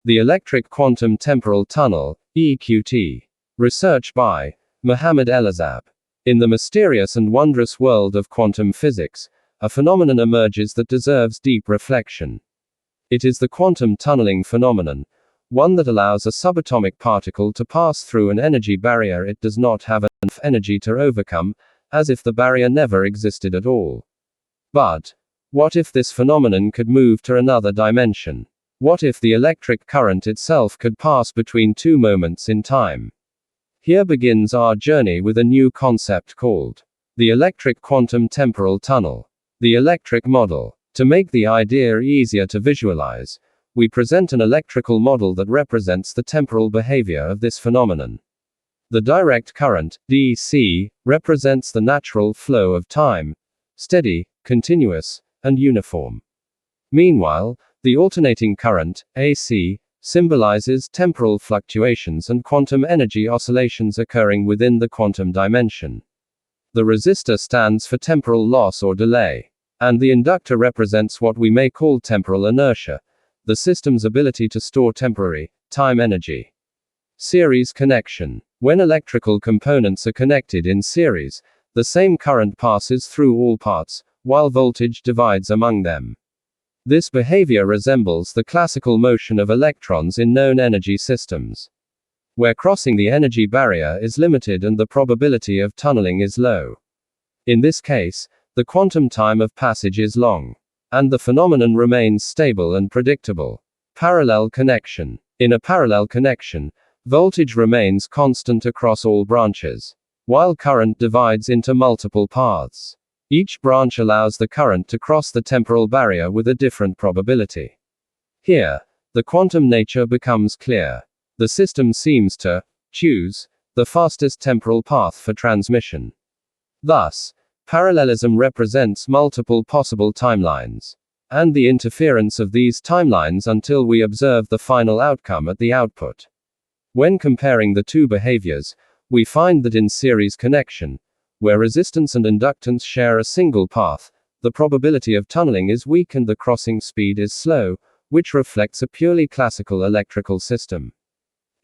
The Electric Quantum Temporal Tunnel, EQT. Research by Mohamed ElAzab. In the mysterious and wondrous world of quantum physics, a phenomenon emerges that deserves deep reflection. It is the quantum tunneling phenomenon, one that allows a subatomic particle to pass through an energy barrier it does not have enough energy to overcome, as if the barrier never existed at all. But what if this phenomenon could move to another dimension? What if the electric current itself could pass between two moments in time? Here begins our journey with a new concept called the Electric Quantum Temporal Tunnel. The electric model. To make the idea easier to visualize, we present an electrical model that represents the temporal behavior of this phenomenon. The direct current, DC, represents the natural flow of time, steady, continuous, and uniform. Meanwhile, the alternating current, AC, symbolizes temporal fluctuations and quantum energy oscillations occurring within the quantum dimension. The resistor stands for temporal loss or delay, and the inductor represents what we may call temporal inertia, the system's ability to store temporary, time energy. Series connection. When electrical components are connected in series, the same current passes through all parts, while voltage divides among them. This behavior resembles the classical motion of electrons in known energy systems, where crossing the energy barrier is limited and the probability of tunneling is low. In this case, the quantum time of passage is long, and the phenomenon remains stable and predictable. Parallel connection. In a parallel connection, voltage remains constant across all branches, while current divides into multiple paths. Each branch allows the current to cross the temporal barrier with a different probability. Here, the quantum nature becomes clear. The system seems to choose the fastest temporal path for transmission. Thus, parallelism represents multiple possible timelines, and the interference of these timelines until we observe the final outcome at the output. When comparing the two behaviors, we find that in series connection, where resistance and inductance share a single path, the probability of tunneling is weak and the crossing speed is slow, which reflects a purely classical electrical system.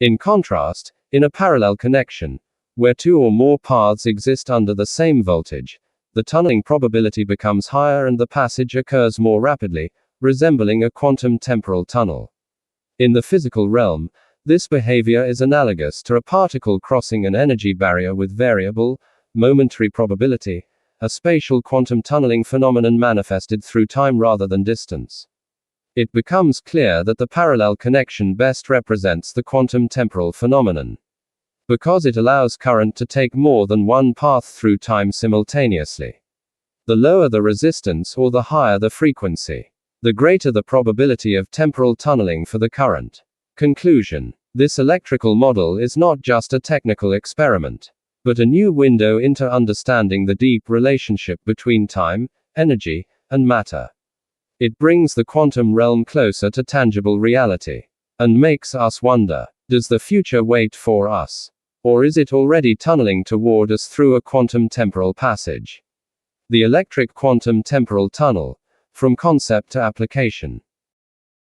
In contrast, in a parallel connection, where two or more paths exist under the same voltage, the tunneling probability becomes higher and the passage occurs more rapidly, resembling a quantum temporal tunnel. In the physical realm, this behavior is analogous to a particle crossing an energy barrier with variable, momentary probability, a spatial quantum tunneling phenomenon manifested through time rather than distance. It becomes clear that the parallel connection best represents the quantum temporal phenomenon, because it allows current to take more than one path through time simultaneously. The lower the resistance or the higher the frequency, the greater the probability of temporal tunneling for the current. Conclusion. This electrical model is not just a technical experiment, but a new window into understanding the deep relationship between time, energy, and matter. It brings the quantum realm closer to tangible reality, and makes us wonder, does the future wait for us? Or is it already tunneling toward us through a quantum temporal passage? The Electric Quantum Temporal Tunnel, from concept to application.